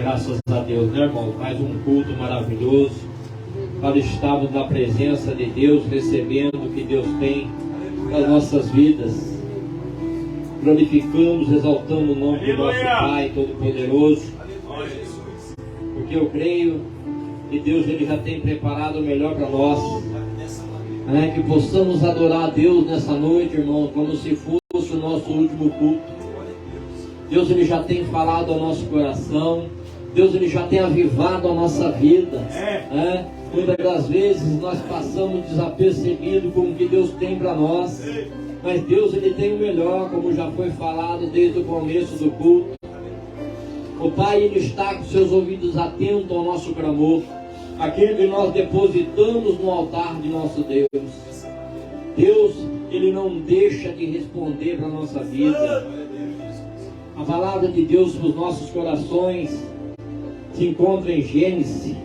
Graças a Deus, né, irmão? Mais um culto maravilhoso para estarmos na presença de Deus, recebendo o que Deus tem nas nossas vidas. Glorificamos, exaltando o nome do nosso Pai Todo-Poderoso, porque eu creio que Deus ele já tem preparado o melhor para nós, que possamos adorar a Deus nessa noite, irmão, como se fosse o nosso último culto. Deus ele já tem falado ao nosso coração, Deus ele já tem avivado a nossa vida. Muitas das vezes nós passamos desapercebido com o que Deus tem para nós, mas Deus ele tem o melhor, como já foi falado desde o começo do culto. O Pai ele está com seus ouvidos atentos ao nosso clamor, aquele que nós depositamos no altar de nosso Deus. Deus ele não deixa de responder para a nossa vida. A palavra de Deus para os nossos corações se encontra em Gênesis.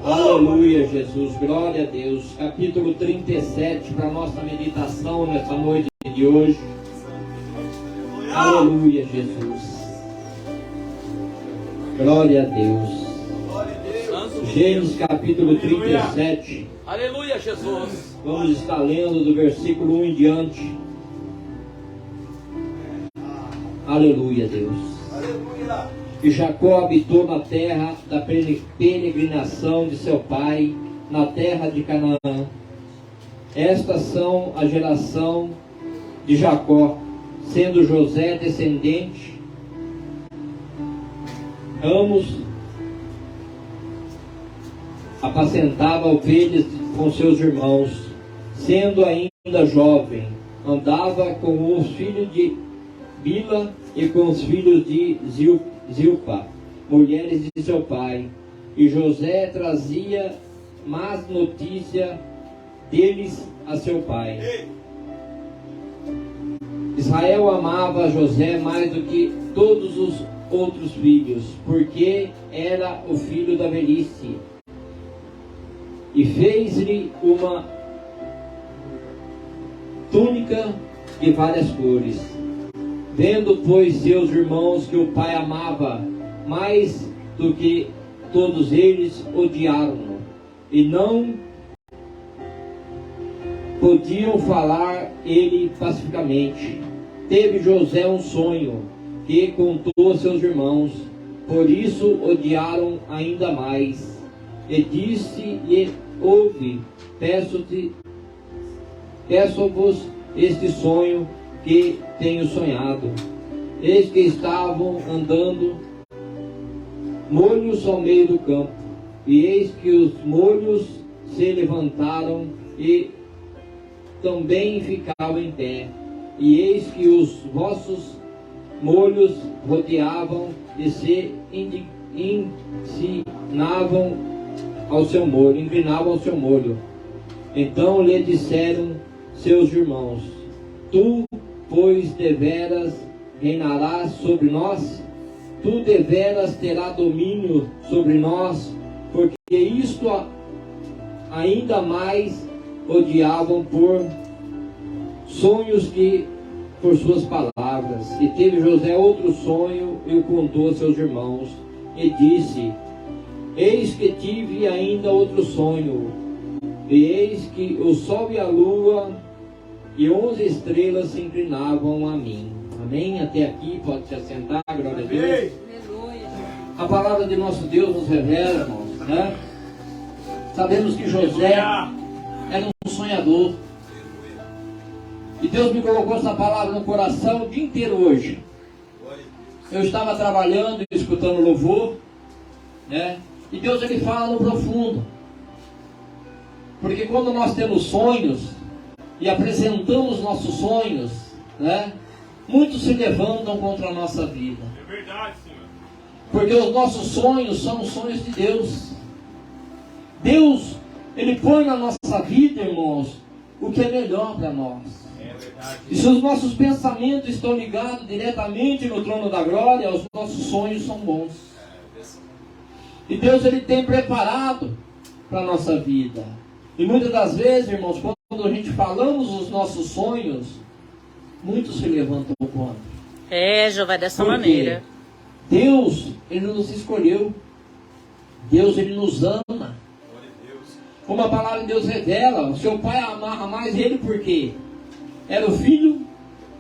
Aleluia, Jesus, glória a Deus. Capítulo 37 para a nossa meditação nessa noite de hoje. Aleluia, Jesus. Glória a Deus. Gênesis capítulo 37. Aleluia, Jesus. Vamos estar lendo do versículo 1 em diante. Aleluia, Deus. Aleluia. E Jacó habitou na terra da peregrinação de seu pai, na terra de Canaã. Estas são a geração de Jacó, sendo José descendente. Ambos apacentava ovelhas com seus irmãos, sendo ainda jovem, andava com os filhos de Bila e com os filhos de Zilpa, mulheres de seu pai. E José trazia más notícia deles a seu pai. Israel amava José mais do que todos os outros filhos, porque era o filho da velhice. E fez-lhe uma túnica de várias cores. Vendo, pois, seus irmãos que o pai amava mais do que todos eles, odiaram-no, e não podiam falar ele pacificamente. Teve José um sonho, que contou a seus irmãos, por isso odiaram ainda mais. E disse-lhe: ouve, peço-vos este sonho que tenho sonhado. Eis que estavam andando molhos ao meio do campo, e eis que os molhos se levantaram e também ficavam em pé, e eis que os vossos molhos rodeavam e se inclinavam ao seu molho. Então lhe disseram seus irmãos: tu, pois, deveras reinarás sobre nós? Tu deveras terás domínio sobre nós? Porque isto ainda mais odiavam por sonhos que por suas palavras. E teve José outro sonho e o contou a seus irmãos. E disse: eis que tive ainda outro sonho, e eis que o sol e a lua e 11 estrelas se inclinavam a mim. Amém? Até aqui, pode se assentar, glória a Deus. A palavra de nosso Deus nos revela, irmãos, né? Sabemos que José era um sonhador. E Deus me colocou essa palavra no coração o dia inteiro hoje. Eu estava trabalhando e escutando louvor, né? E Deus ele fala no profundo. Porque quando nós temos sonhos e apresentamos nossos sonhos, né? Muitos se levantam contra a nossa vida. É verdade, Senhor. Porque os nossos sonhos são os sonhos de Deus. Deus, ele põe na nossa vida, irmãos, o que é melhor para nós. É verdade. E se os nossos pensamentos estão ligados diretamente no trono da glória, os nossos sonhos são bons. E Deus ele tem preparado para a nossa vida. E muitas das vezes, irmãos, quando a gente falamos os nossos sonhos, muitos se levantam contra. Já vai dessa Por quê? maneira. Deus, Ele nos escolheu. Deus, Ele nos ama. Como a palavra de Deus revela, o seu pai amava mais ele porque era o filho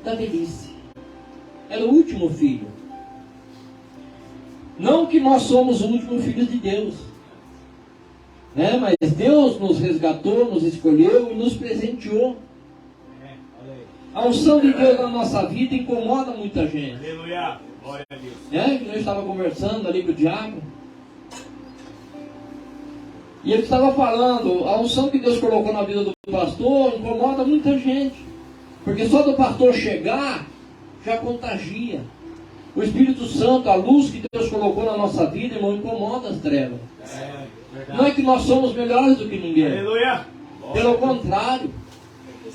da velhice. Era o último filho. Não que nós somos o último filho de Deus, né? Mas Deus nos resgatou, nos escolheu e nos presenteou. A unção de Deus na nossa vida incomoda muita gente. Aleluia. Glória a Deus. Que nós estávamos conversando ali com o diabo. E ele estava falando, a unção que Deus colocou na vida do pastor incomoda muita gente. Porque só do pastor chegar, já contagia. O Espírito Santo, a luz que Deus colocou na nossa vida, irmão, incomoda as trevas. Não é que nós somos melhores do que ninguém. Aleluia. Pelo contrário.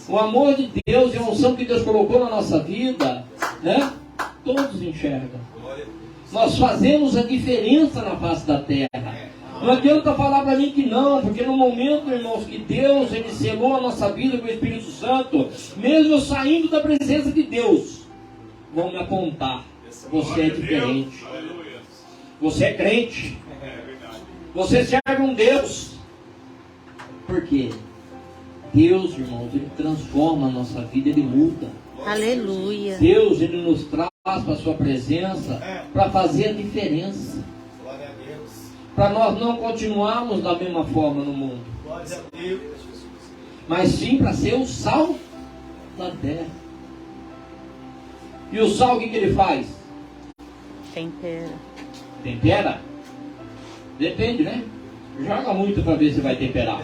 O amor de Deus e a unção que Deus colocou na nossa vida, né? Todos enxergam. Nós fazemos a diferença na face da terra. Não adianta falar para mim que não, porque no momento, irmãos, que Deus, Ele selou a nossa vida com o Espírito Santo, mesmo eu saindo da presença de Deus, vão me apontar. Você é diferente. Você é crente. Você serve um Deus. Por quê? Deus, irmãos, Ele transforma a nossa vida, Ele muda. Aleluia. Deus, Ele nos traz para a sua presença para fazer a diferença. Para nós não continuarmos da mesma forma no mundo. Mas sim para ser o sal da terra. E o sal, o que ele faz? Tempera. Tempera? Depende, né? Joga muito para ver se vai temperar.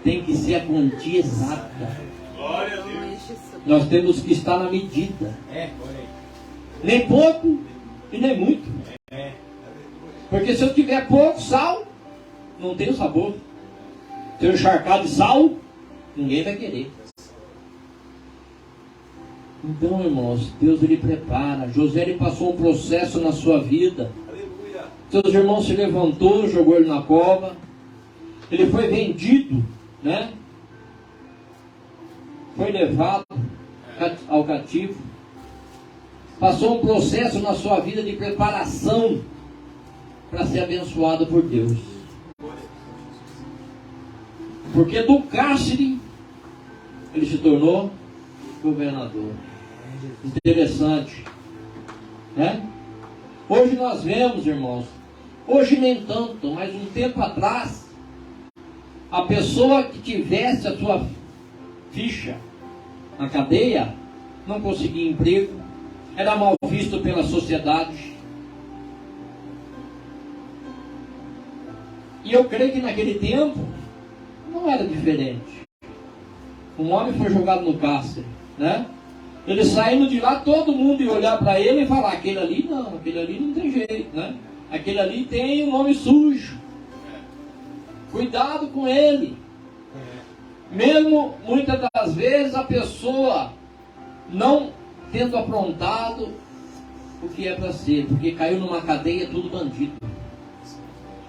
Tem que ser a quantia exata. Glória a Deus. Nós temos que estar na medida. Nem pouco e nem muito. Porque se eu tiver pouco sal, não tem o sabor. Se eu encharcar de sal, ninguém vai querer. Então, irmãos, Deus Ele prepara. José ele passou um processo na sua vida. Seus irmãos se levantou, jogou ele na cova. Ele foi vendido, né? Foi levado ao cativo. Passou um processo na sua vida de preparação para ser abençoado por Deus. Porque do cárcere ele se tornou governador. Interessante, né? Hoje nós vemos, irmãos, hoje nem tanto, mas um tempo atrás, a pessoa que tivesse a sua ficha na cadeia não conseguia emprego, era mal visto pela sociedade. E eu creio que naquele tempo não era diferente. Um homem foi jogado no cárcere, né? Ele saindo de lá, todo mundo ia olhar para ele e falar: aquele ali não tem jeito, né? Aquele ali tem um nome sujo. Cuidado com ele. Mesmo muitas das vezes a pessoa não tendo aprontado o que é para ser, porque caiu numa cadeia tudo bandido.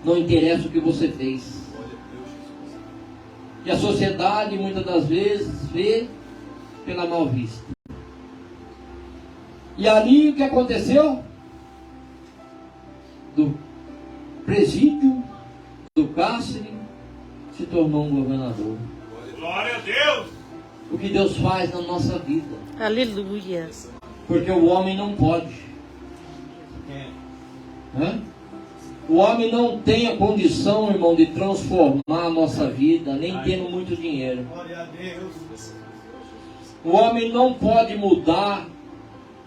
Não interessa o que você fez. E a sociedade muitas das vezes vê pela mal vista. E ali o que aconteceu? Do presídio, do cárcere, se tornou um governador. Glória a Deus. O que Deus faz na nossa vida. Aleluia. Porque o homem não pode. Né? O homem não tem a condição, irmão, de transformar a nossa vida, nem tendo muito dinheiro. O homem não pode mudar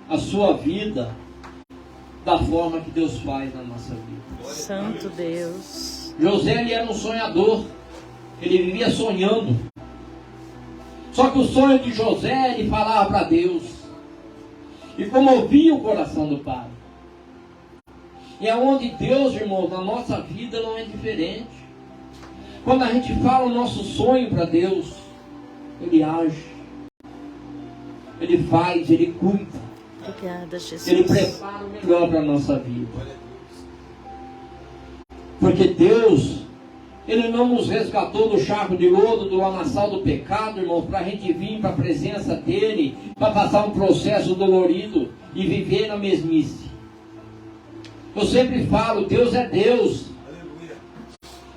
a sua vida da forma que Deus faz na nossa vida. Santo Deus. José, ele era um sonhador. Ele vivia sonhando. Só que o sonho de José, ele falava para Deus. E comovia o coração do pai. E aonde Deus, irmãos, na nossa vida não é diferente. Quando a gente fala o nosso sonho para Deus, Ele age. Ele faz, Ele cuida. Obrigada, Jesus. Ele prepara o melhor para a nossa vida. Porque Deus, Ele não nos resgatou do charco de lodo, do lamaçal do pecado, irmãos, para a gente vir para a presença dEle, para passar um processo dolorido e viver na mesmice. Eu sempre falo, Deus é Deus.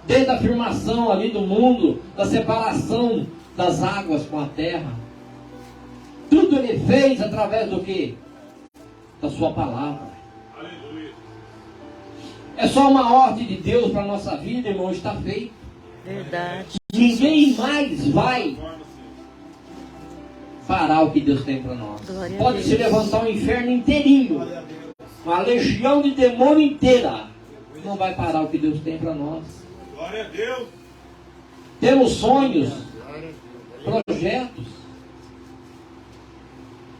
Desde a afirmação ali do mundo, da separação das águas com a terra. Tudo Ele fez através do quê? Da sua palavra. Aleluia. É só uma ordem de Deus para a nossa vida, irmão, está feito. Verdade. Ninguém mais vai parar o que Deus tem para nós. Glória a Pode Deus. se levantar um inferno inteirinho, uma legião de demônio inteira, não vai parar o que Deus tem para nós. Glória a Deus. Temos sonhos, projetos,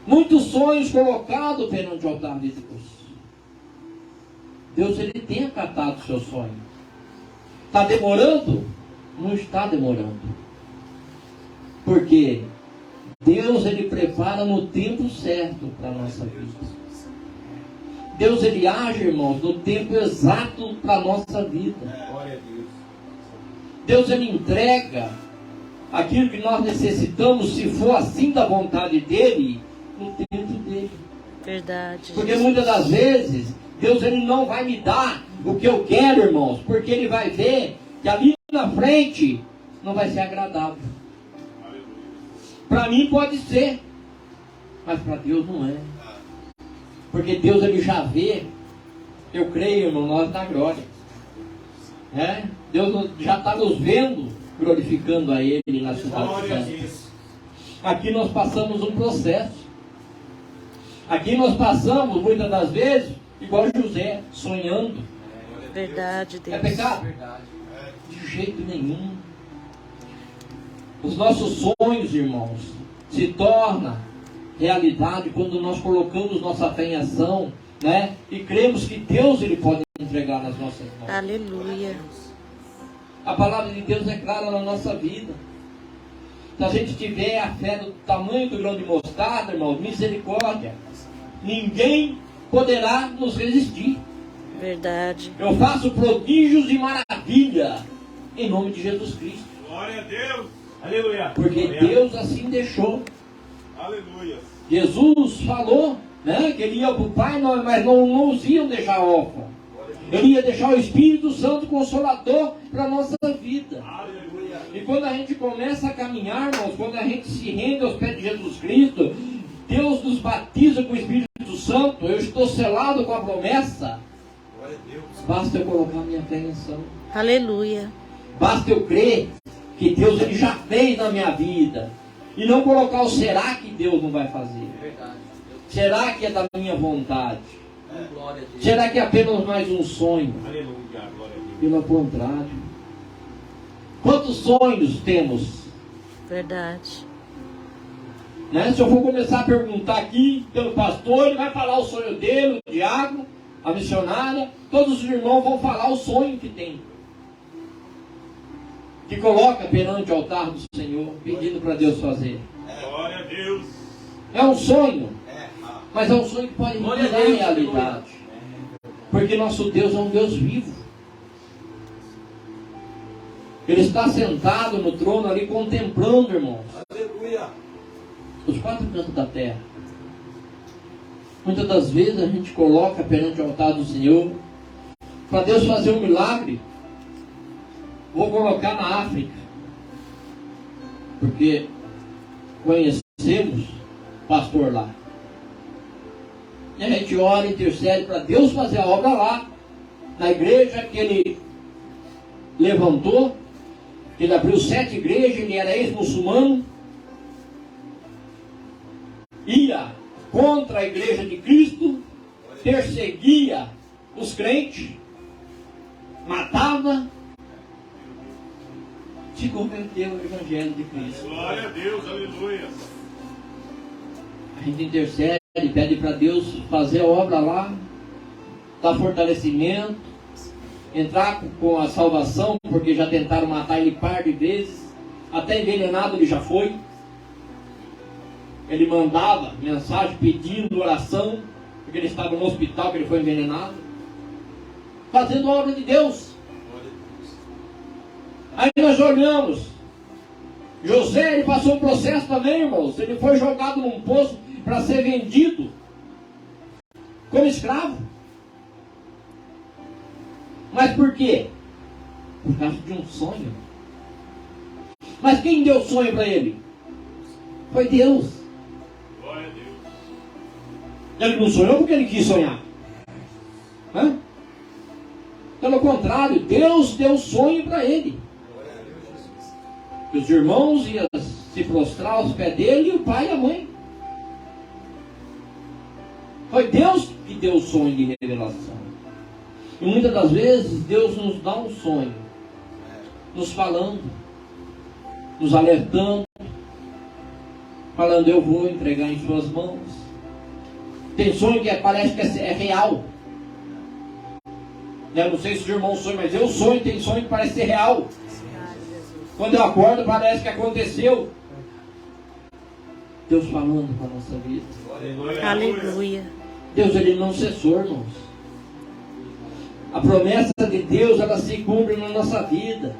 muitos sonhos colocados perante o altar de Deus. Deus, Ele tem acatado o seu sonho. Está demorando? Não está demorando. Porque Deus, Ele prepara no tempo certo para a nossa vida. Deus, Ele age, irmãos, no tempo exato para a nossa vida. Glória a Deus. Deus, Ele entrega aquilo que nós necessitamos, se for assim da vontade dEle, no tempo dEle. Verdade. Porque muitas das vezes, Deus, Ele não vai me dar o que eu quero, irmãos, porque Ele vai ver que ali na frente não vai ser agradável. Para mim pode ser, mas para Deus não é. Porque Deus, Ele já vê, eu creio, irmão, nós na glória. Deus já está nos vendo, glorificando a Ele na cidade Glória a santa. Deus. Aqui nós passamos um processo. Aqui nós passamos, muitas das vezes, igual José, sonhando. Verdade, Deus. É pecado? De jeito nenhum. Os nossos sonhos, irmãos, se tornam realidade quando nós colocamos nossa fé em ação, né? E cremos que Deus, Ele pode entregar nas nossas mãos. Aleluia. A palavra de Deus é clara na nossa vida. Se a gente tiver a fé do tamanho do grão de mostarda, irmão, misericórdia, ninguém poderá nos resistir. Verdade. Eu faço prodígios e maravilha em nome de Jesus Cristo. Glória a Deus. Aleluia. Porque Glória a Deus assim deixou. Aleluia. Jesus falou, né, que Ele ia para o Pai, mas não os iam deixar órfãos. Ele ia deixar o Espírito Santo Consolador para a nossa vida. Aleluia. E quando a gente começa a caminhar, irmãos, quando a gente se rende aos pés de Jesus Cristo, Deus nos batiza com o Espírito Santo. Eu estou selado com a promessa. Glória a Deus. Basta eu colocar minha fé em ação. Aleluia. Basta eu crer que Deus, Ele já fez na minha vida. E não colocar o será que Deus não vai fazer. Verdade. Será que é da minha vontade? Glória a Deus. Será que é apenas mais um sonho? Aleluia. Glória a Deus. Pelo contrário. Quantos sonhos temos? Verdade. Né? Se eu for começar a perguntar aqui pelo pastor, ele vai falar o sonho dele, o diácono, a missionária. Todos os irmãos vão falar o sonho que tem. Que coloca perante o altar do Senhor, pedindo para Deus fazer. Glória a Deus. É um sonho, mas é um sonho que pode Glória a virar Deus, realidade. Porque nosso Deus é um Deus vivo. Ele está sentado no trono ali, contemplando, irmãos, Aleluia. os quatro cantos da terra. Muitas das vezes a gente coloca perante o altar do Senhor para Deus fazer um milagre. Vou colocar na África, porque conhecemos pastor lá. E a gente ora e intercede para Deus fazer a obra lá, na igreja que ele levantou. Ele abriu 7 igrejas, ele era ex-muçulmano, ia contra a igreja de Cristo, perseguia os crentes, matava, se converteu ao Evangelho de Cristo. Glória a Deus. Aleluia. A gente intercede, pede para Deus fazer a obra lá, dar fortalecimento, entrar com a salvação, porque já tentaram matar ele par de vezes, até envenenado ele já foi. Ele mandava mensagem pedindo oração, porque ele estava no hospital, que ele foi envenenado, fazendo a obra de Deus. Aí nós olhamos, José, ele passou um processo também, irmãos. Ele foi jogado num poço para ser vendido como escravo. Mas por quê? Por causa de um sonho. Mas quem deu o sonho para ele? Foi Deus. Glória a Deus. Ele não sonhou porque ele quis sonhar. Hã? Pelo contrário, Deus deu sonho para ele. Que os irmãos iam se prostrar aos pés dele, e o pai e a mãe. Foi Deus que deu o sonho de revelação. E muitas das vezes Deus nos dá um sonho, nos falando, nos alertando, falando: eu vou entregar em suas mãos. Tem sonho que parece que é real. Eu não sei se os irmãos sonham, mas eu sonho, tem sonho que parece ser real. Quando eu acordo parece que aconteceu. Deus falando para a nossa vida. Aleluia. Deus, ele não cessou, irmãos. A promessa de Deus, ela se cumpre na nossa vida.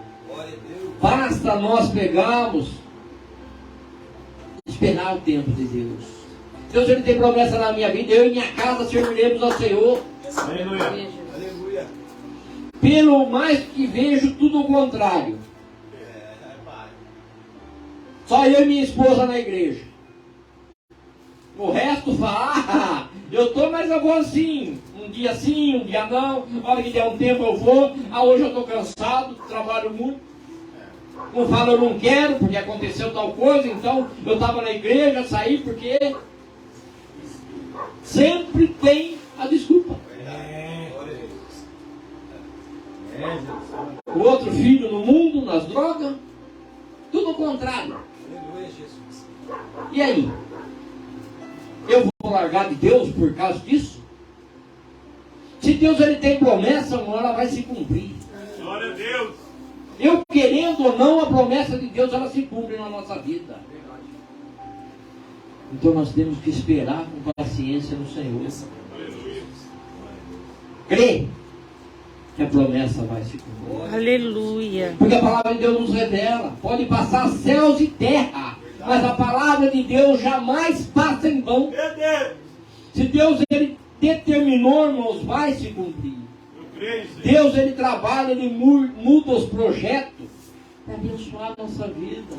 Basta nós pegarmos, esperar o tempo de Deus. Deus, ele tem promessa na minha vida. Eu e minha casa serviremos ao Senhor. Aleluia. Aleluia. Pelo mais que vejo, tudo o contrário. Só eu e minha esposa na igreja. O resto fala: eu estou, mas eu vou assim. Um dia sim, um dia não. A hora que der um tempo eu vou. Hoje eu estou cansado, trabalho muito. Um fala: eu não quero porque aconteceu tal coisa. Então eu estava na igreja, saí porque... Sempre tem a desculpa. O outro filho no mundo, nas drogas. Tudo o contrário. E aí? Eu vou largar de Deus por causa disso? Se Deus, ele tem promessa, uma hora vai se cumprir. Glória a Deus. Eu querendo ou não, a promessa de Deus, ela se cumpre na nossa vida. Então nós temos que esperar com paciência no Senhor. Aleluia. Crer que a promessa vai se cumprir. Aleluia. Porque a palavra de Deus nos revela. Pode passar céus e terra, mas a palavra de Deus jamais passa em vão. Meu Deus. Se Deus, ele determinou, irmãos, vai se cumprir. Eu creio, Senhor. Deus, ele trabalha, ele muda os projetos para abençoar a nossa vida.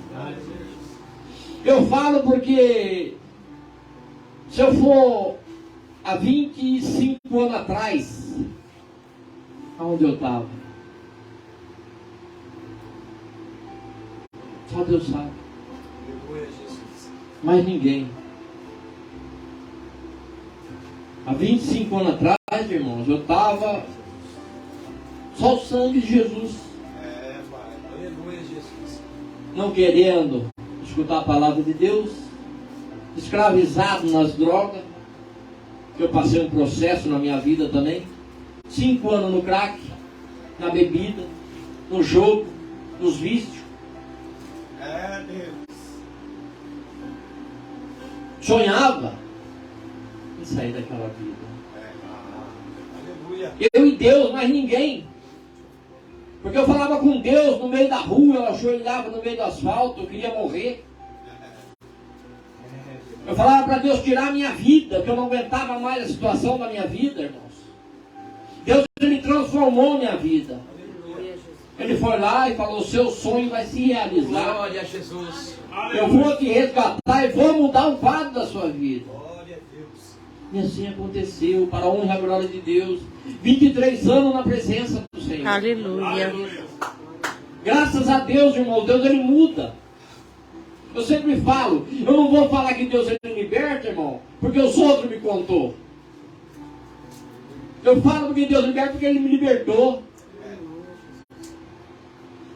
Eu falo porque se eu for há 25 anos atrás, aonde eu estava? Só Deus sabe. Mas ninguém. Há 25 anos atrás, irmãos, eu estava só o sangue de Jesus. Aleluia, Jesus. Não querendo escutar a palavra de Deus, escravizado nas drogas, que eu passei um processo na minha vida também. 5 anos no crack, na bebida, no jogo, nos vícios. Deus. Sonhava em sair daquela vida. Aleluia. Eu e Deus, mas ninguém. Porque eu falava com Deus no meio da rua, eu ajoelhava no meio do asfalto, eu queria morrer. Eu falava para Deus tirar a minha vida, que eu não aguentava mais a situação da minha vida, irmãos. Deus, ele transformou minha vida. Ele foi lá e falou: seu sonho vai se realizar. Glória a Jesus. Eu vou te resgatar e vou mudar o quadro da sua vida. Glória a Deus. E assim aconteceu, para a honra e a glória de Deus. 23 anos na presença do Senhor. Aleluia. Graças a Deus, irmão, Deus, ele muda. Eu sempre falo, eu não vou falar que Deus, ele liberta, irmão, porque os outros me contou. Eu falo que Deus liberta porque ele me libertou.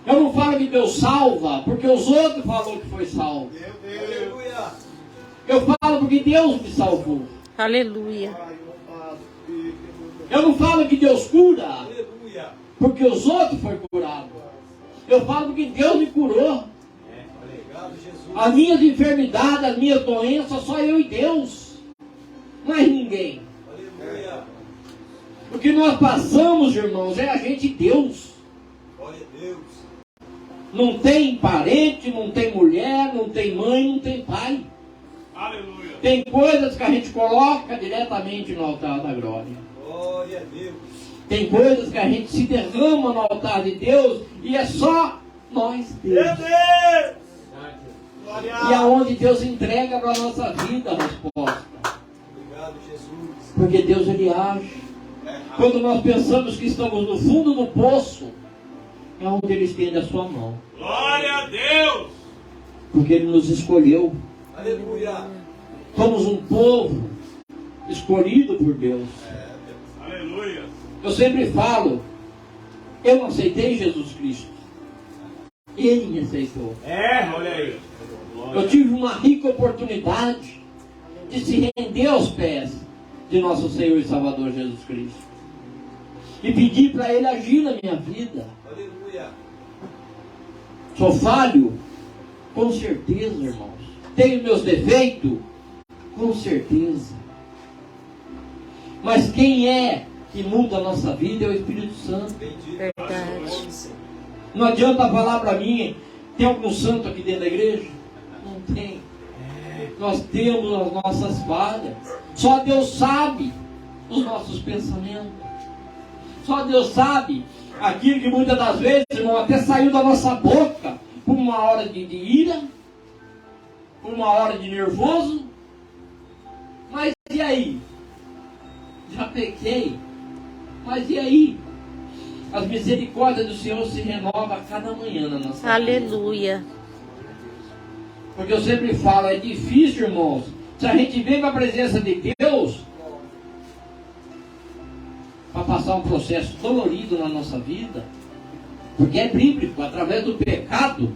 Eu não falo que Deus salva porque os outros falaram que foi salvo. Aleluia. Eu falo porque Deus me salvou. Aleluia. Eu não falo que Deus cura Aleluia. porque os outros foram curados. Eu falo porque Deus me curou. Obrigado, Jesus. As minhas enfermidades, as minhas doenças, só eu e Deus. Mais ninguém. Aleluia. O que nós passamos, irmãos, é a gente e Deus. Glória a Deus. Não tem parente, não tem mulher, não tem mãe, não tem pai. Aleluia. Tem coisas que a gente coloca diretamente no altar da glória. Glória a Deus. Tem coisas que a gente se derrama no altar de Deus e é só nós, Meu Deus. Deus! Glória E aonde Deus entrega para a nossa vida a resposta. Obrigado, Jesus. Porque Deus, Ele age. Quando nós pensamos que estamos no fundo do poço, é onde Ele estende a sua mão. Glória a Deus! Porque Ele nos escolheu. Aleluia. Somos um povo escolhido por Deus. Aleluia! Eu sempre falo, eu não aceitei Jesus Cristo. Ele me aceitou. Olha aí. Eu tive uma rica oportunidade de se render aos pés de nosso Senhor e Salvador Jesus Cristo. E pedir para Ele agir na minha vida. Aleluia. Sou falho? Com certeza, irmãos. Tenho meus defeitos? Com certeza. Mas quem é que muda a nossa vida é o Espírito Santo. Bendito. Verdade. Não adianta falar para mim, tem algum santo aqui dentro da igreja? Não tem. Nós temos as nossas falhas. Só Deus sabe os nossos pensamentos. Só Deus sabe aquilo que muitas das vezes, irmão, até saiu da nossa boca por uma hora de ira, por uma hora de nervoso. Mas e aí? Já pequei. Mas e aí? As misericórdias do Senhor se renovam a cada manhã na nossa vida. Aleluia. Porque eu sempre falo, é difícil, irmãos. Se a gente vem para a presença de Deus, para passar um processo dolorido na nossa vida, porque é bíblico, através do pecado,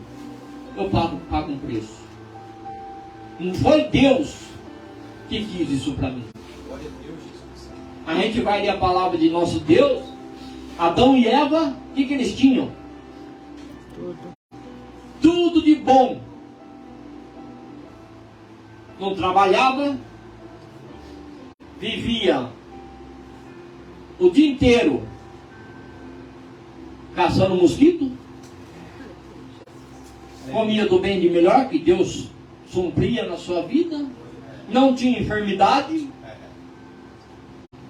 eu pago um preço. Não foi Deus que quis isso para mim. Glória a Deus, Jesus. A gente vai ler a palavra de nosso Deus. Adão e Eva, o que eles tinham? Tudo. Tudo de bom. Não trabalhava, vivia o dia inteiro caçando mosquito, comia do bem e de melhor que Deus supria na sua vida, não tinha enfermidade.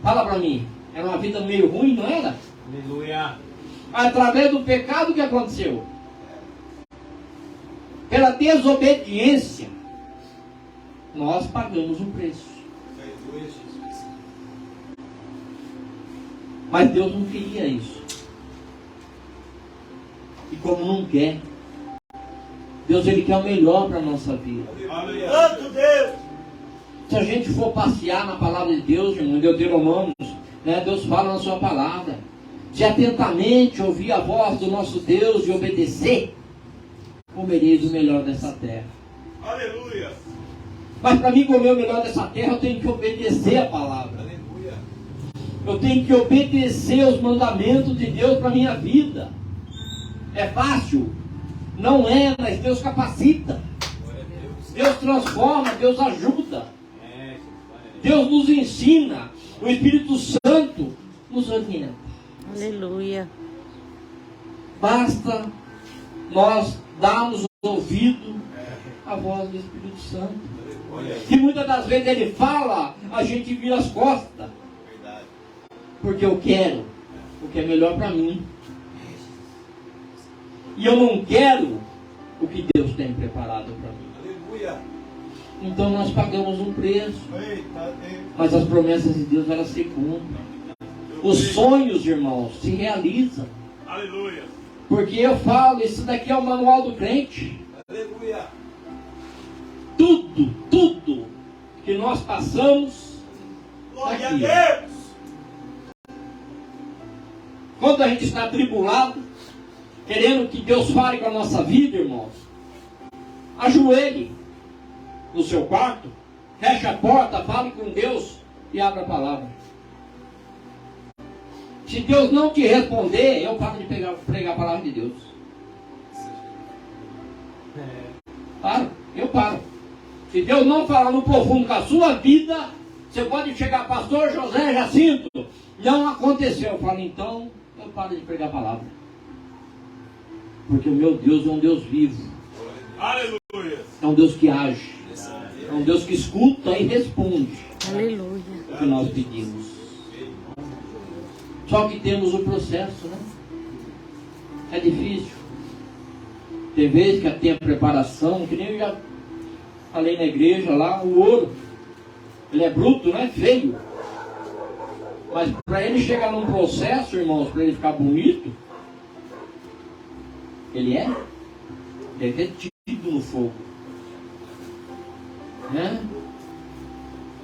Fala para mim, era uma vida meio ruim, não era? Aleluia! Através do pecado, o que aconteceu? Pela desobediência, nós pagamos um preço. Aleluia, Jesus. Mas Deus não queria isso. E como não quer, Deus, Ele quer o melhor para a nossa vida. Aleluia! Santo Deus! Se a gente for passear na palavra de Deus, irmão, em Deuteronômio, né, Deus fala na sua palavra. Se atentamente ouvir a voz do nosso Deus e obedecer, comereis o melhor dessa terra. Aleluia! Mas para mim comer o melhor dessa terra, eu tenho que obedecer a palavra. Aleluia. Eu tenho que obedecer os mandamentos de Deus para a minha vida. É fácil? Não é, mas Deus capacita. Glória a Deus. Deus transforma, Deus ajuda. Deus nos ensina. O Espírito Santo nos orienta. Aleluia. Basta nós darmos ouvido à voz do Espírito Santo. Olha, E muitas das vezes Ele fala, a gente vira as costas. verdade. Porque eu quero o que é melhor para mim. E eu não quero o que Deus tem preparado para mim. Aleluia. Então nós pagamos um preço. Eita Deus! Mas as promessas de Deus, elas se cumprem. Os sonhos, irmãos, se realizam. Aleluia! Porque eu falo, isso daqui é o manual do crente. Aleluia. Tudo que nós passamos, Glória a aqui. Deus! Quando a gente está atribulado, querendo que Deus fale com a nossa vida, irmãos, ajoelhe no seu quarto, feche a porta, fale com Deus e abra a palavra. Se Deus não te responder, eu paro de pregar a palavra de Deus. Eu paro. Se Deus não falar no profundo com a sua vida, você pode chegar, pastor José Jacinto, não aconteceu. Eu falo, então, eu paro de pregar a palavra. Porque o meu Deus é um Deus vivo. Aleluia! É um Deus que age. É um Deus que escuta e responde Aleluia. o que nós pedimos. Só que temos o processo, né? É difícil. Tem vezes que tem a preparação, que nem eu já falei na igreja lá, o ouro, ele é bruto, né? Feio. Mas para ele chegar num processo, irmãos, para ele ficar bonito, ele é derretido no fogo. Né?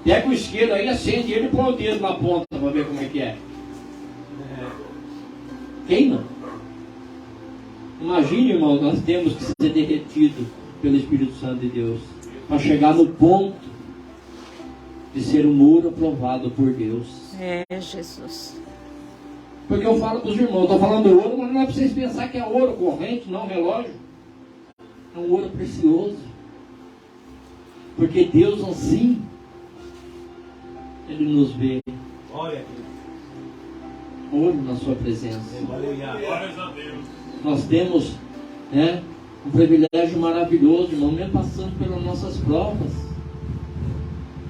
Pega o isqueiro aí, acende ele e põe o dedo na ponta para ver como é que é. Queima. Imagine, irmão, nós temos que ser derretido pelo Espírito Santo de Deus para chegar no ponto de ser um ouro aprovado por Deus. É, Jesus. Porque eu falo para os irmãos, estou falando ouro, mas não é para vocês pensar que é ouro corrente, não relógio. É um ouro precioso. Porque Deus assim, Ele nos vê. Olha. Ouro na sua presença. Glórias a Deus. Nós temos, né, um privilégio maravilhoso, irmão, mesmo passando pelas nossas provas,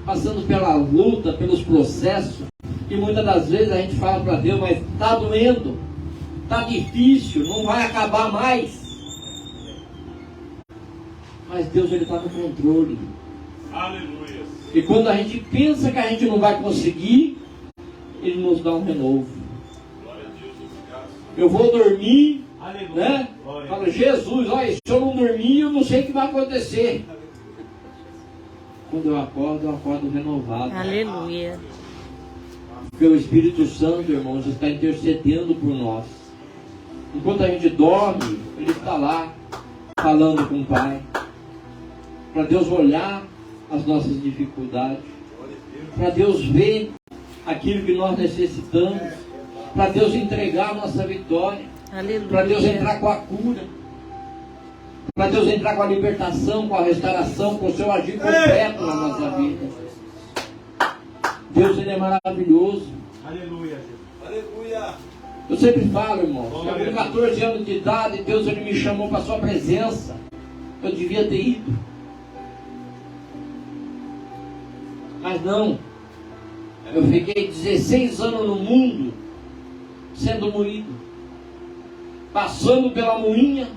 passando pela luta, pelos processos, e muitas das vezes a gente fala para Deus, mas está doendo, está difícil, não vai acabar mais. Mas Deus, Ele está no controle. Aleluia. E quando a gente pensa que a gente não vai conseguir, Ele nos dá um renovo. Glória a Deus, obrigado. Eu vou dormir, Aleluia. né? Fala, Jesus, olha, se eu não dormir, eu não sei o que vai acontecer. Quando eu acordo renovado. Aleluia. Porque o Espírito Santo, irmãos, está intercedendo por nós. Enquanto a gente dorme, Ele está lá, falando com o Pai. Para Deus olhar as nossas dificuldades. Para Deus ver aquilo que nós necessitamos. Para Deus entregar a nossa vitória. Aleluia. Para Deus entrar com a cura. Para Deus entrar com a libertação, com a restauração, com o seu agir completo na nossa vida. Deus, Ele é maravilhoso. Aleluia. Aleluia. Eu sempre falo, irmão, que com 14 anos de idade, Deus, Ele me chamou para a sua presença. Eu devia ter ido. Mas não. Eu fiquei 16 anos no mundo, sendo moído. Passando pela moinha,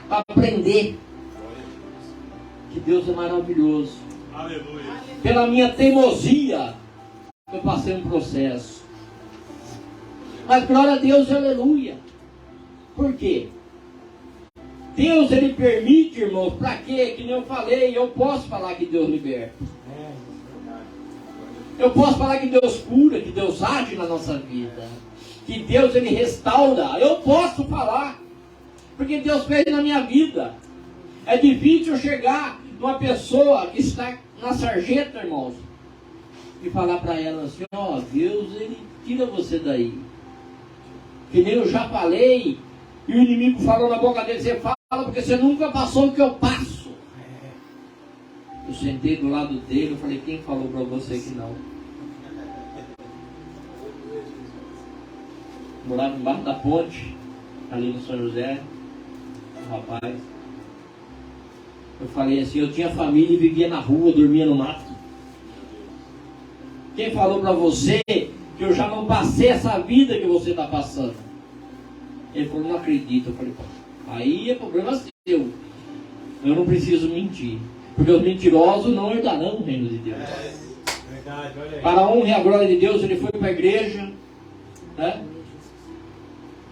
para aprender que Deus é maravilhoso. Aleluia. Pela minha teimosia, eu passei um processo. Mas glória a Deus, aleluia. Por quê? Deus, Ele permite, irmãos, para quê? Que nem eu falei, eu posso falar que Deus liberta. Eu posso falar que Deus cura, que Deus age na nossa vida. Que Deus, Ele restaura. Eu posso falar. Porque Deus fez na minha vida. É difícil chegar numa pessoa que está na sarjeta, irmãos, e falar para ela assim, ó, Deus, Ele tira você daí. Que nem eu já falei, e o inimigo falou na boca dele, você fala porque você nunca passou o que eu passo. Eu sentei do lado dele, eu falei, quem falou para você que não? Morava embaixo da ponte, ali no São José, um rapaz. Eu falei assim, eu tinha família e vivia na rua, dormia no mato. Quem falou para você que eu já não passei essa vida que você está passando? Ele falou, não acredito. Eu falei, aí é problema seu. Eu não preciso mentir. Porque os mentirosos não herdarão o reino de Deus. Verdade, olha aí. Para a honra e a glória de Deus, ele foi para a igreja, né?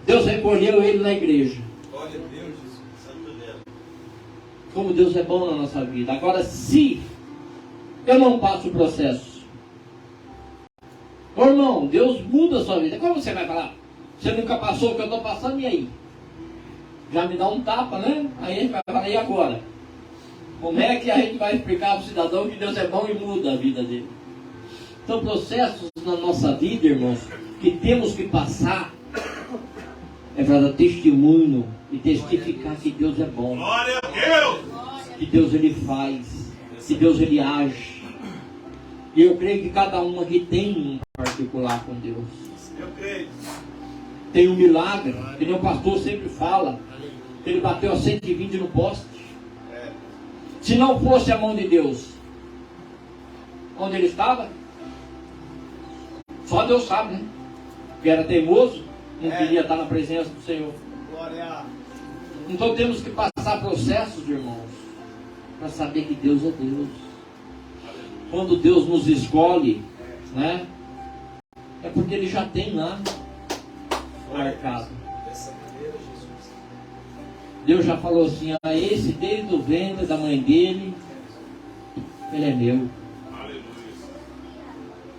Deus recolheu ele na igreja. Glória a Deus, Jesus. Santo Deus. Como Deus é bom na nossa vida. Agora, se eu não passo o processo, ô irmão, Deus muda a sua vida. Como você vai falar? Você nunca passou o que eu estou passando, e aí? Já me dá um tapa, né? Aí a gente vai falar, e agora? Como é que a gente vai explicar para o cidadão que Deus é bom e muda a vida dele? Então, processos na nossa vida, irmãos, que temos que passar, é para dar testemunho e testificar que Deus é bom. Glória a Deus. Que Deus, Ele faz. Que Deus, Ele age. E eu creio que cada um aqui tem um particular com Deus. Eu creio. Tem um milagre, que nem o pastor sempre fala. Ele bateu a 120 no poste. Se não fosse a mão de Deus, onde ele estava? Só Deus sabe, né? Porque era teimoso, não queria estar na presença do Senhor. Glória. Então temos que passar processos, irmãos, para saber que Deus é Deus. Quando Deus nos escolhe, né? É porque Ele já tem lá marcado. Dessa maneira, Jesus. Deus já falou assim: esse desde o ventre da mãe dele, ele é meu. Aleluia.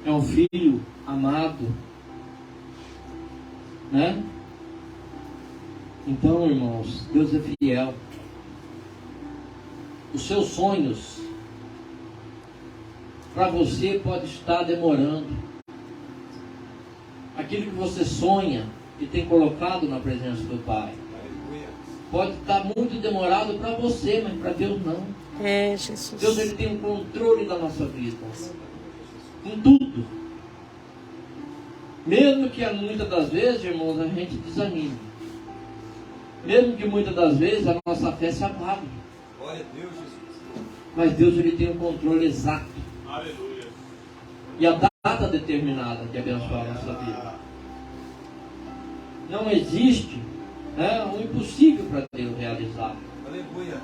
É um filho amado, né? Então, irmãos, Deus é fiel. Os seus sonhos para você pode estar demorando. Aquilo que você sonha e tem colocado na presença do Pai pode estar muito demorado para você, mas para Deus não. É, Jesus. Deus, Ele tem o controle da nossa vida, em tudo. Mesmo que muitas das vezes, irmãos, a gente desanime. Mesmo que muitas das vezes a nossa fé se apague. Glória a Deus, Jesus. Mas Deus, Ele tem o controle exato. Aleluia. E a data determinada de abençoar a nossa vida. Não existe, né, um impossível para Deus realizar. Aleluia.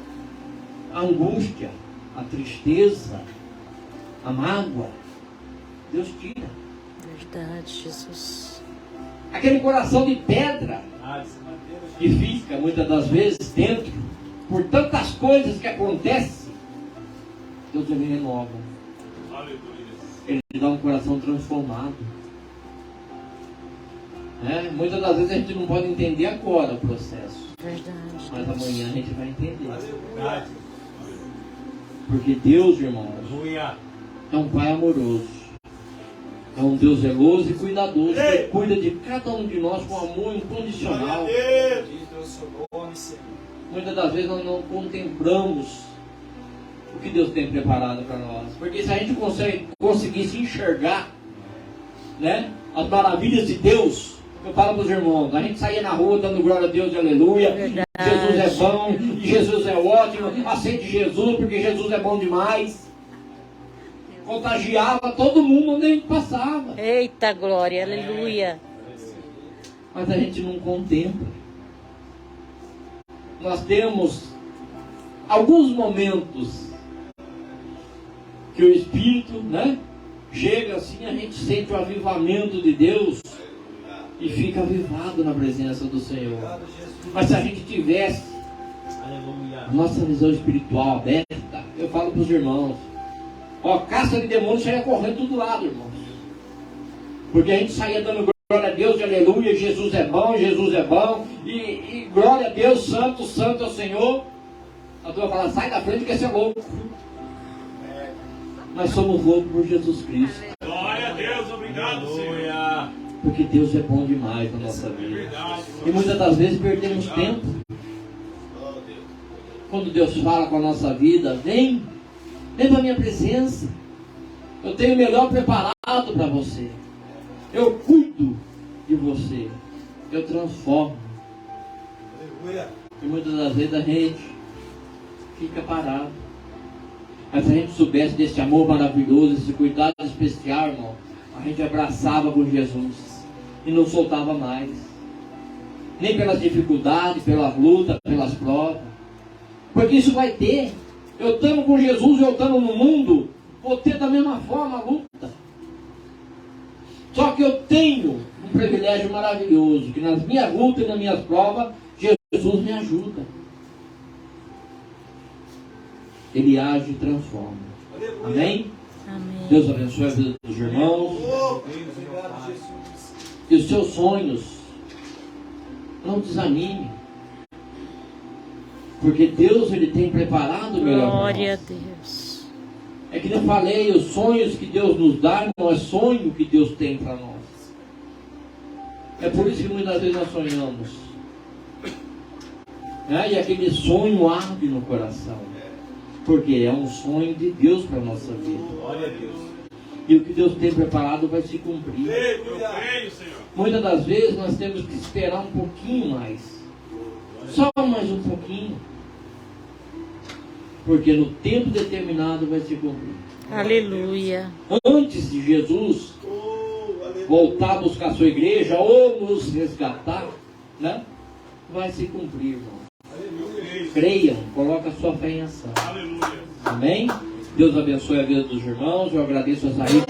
A angústia, a tristeza, a mágoa, Deus tira. Verdade, Jesus. Aquele coração de pedra Dessa maneira, que fica muitas das vezes dentro, por tantas coisas que acontecem, Deus, Ele renova. Aleluia. Ele dá um coração transformado. Muitas das vezes a gente não pode entender agora o processo, Verdade. mas amanhã a gente vai entender. Verdade. Porque Deus, irmãos, Aleluia. é um Pai amoroso, é um Deus zeloso e cuidadoso, que cuida de cada um de nós com amor incondicional. Bendito é o seu nome, Senhor. Muitas das vezes nós não contemplamos o que Deus tem preparado para nós, porque se a gente conseguisse enxergar, né, as maravilhas de Deus, eu falo para os irmãos, a gente saía na rua dando glória a Deus e aleluia. Verdade. Jesus é bom, e Jesus é ótimo, aceite Jesus, porque Jesus é bom demais. Contagiava todo mundo onde a gente passava. Eita glória, aleluia. Mas a gente não contempla. Nós temos alguns momentos que o Espírito, né, chega assim, a gente sente o avivamento de Deus e fica avivado na presença do Senhor. Mas se a gente tivesse Aleluia. a nossa visão espiritual aberta, eu falo para os irmãos, caça de demônios saia correndo do lado, irmãos. Porque a gente saía dando glória a Deus, aleluia, Jesus é bom, e glória a Deus, santo, santo é o Senhor. A tua fala, sai da frente que esse é louco. Nós somos loucos por Jesus Cristo. Glória a Deus. Obrigado, Senhor. Aleluia. Porque Deus é bom demais na nossa vida. Verdade. E muitas das vezes perdemos tempo. Quando Deus fala com a nossa vida, vem para a minha presença. Eu tenho o melhor preparado para você. Eu cuido de você. Eu transformo. Aleluia. E muitas das vezes a gente fica parado. Mas se a gente soubesse desse amor maravilhoso, esse cuidado especial, irmão, a gente abraçava com Jesus e não soltava mais. Nem pelas dificuldades, pelas lutas, pelas provas. Porque isso vai ter. Eu estando com Jesus, eu estando no mundo, vou ter da mesma forma a luta. Só que eu tenho um privilégio maravilhoso, que nas minhas lutas e nas minhas provas, Jesus me ajuda. Ele age e transforma. Amém? Amém. Deus abençoe a vida dos irmãos. Obrigado, Jesus. E os seus sonhos. Não desanime. Porque Deus, Ele tem preparado o melhor para Glória a nós. Deus. É que eu falei, os sonhos que Deus nos dá não é sonho que Deus tem para nós. É por isso que muitas vezes nós sonhamos. E aquele sonho arde no coração. Porque é um sonho de Deus para a nossa vida. Glória a Deus. E o que Deus tem preparado vai se cumprir. Eu creio, Senhor. Muitas das vezes nós temos que esperar um pouquinho mais. Só mais um pouquinho. Porque no tempo determinado vai se cumprir. Aleluia. Antes de Jesus voltar a buscar a sua igreja ou nos resgatar, né? Vai se cumprir, irmão. Creiam, coloca a sua fé em ação. Aleluia. Amém? Deus abençoe a vida dos irmãos. Eu agradeço a saída.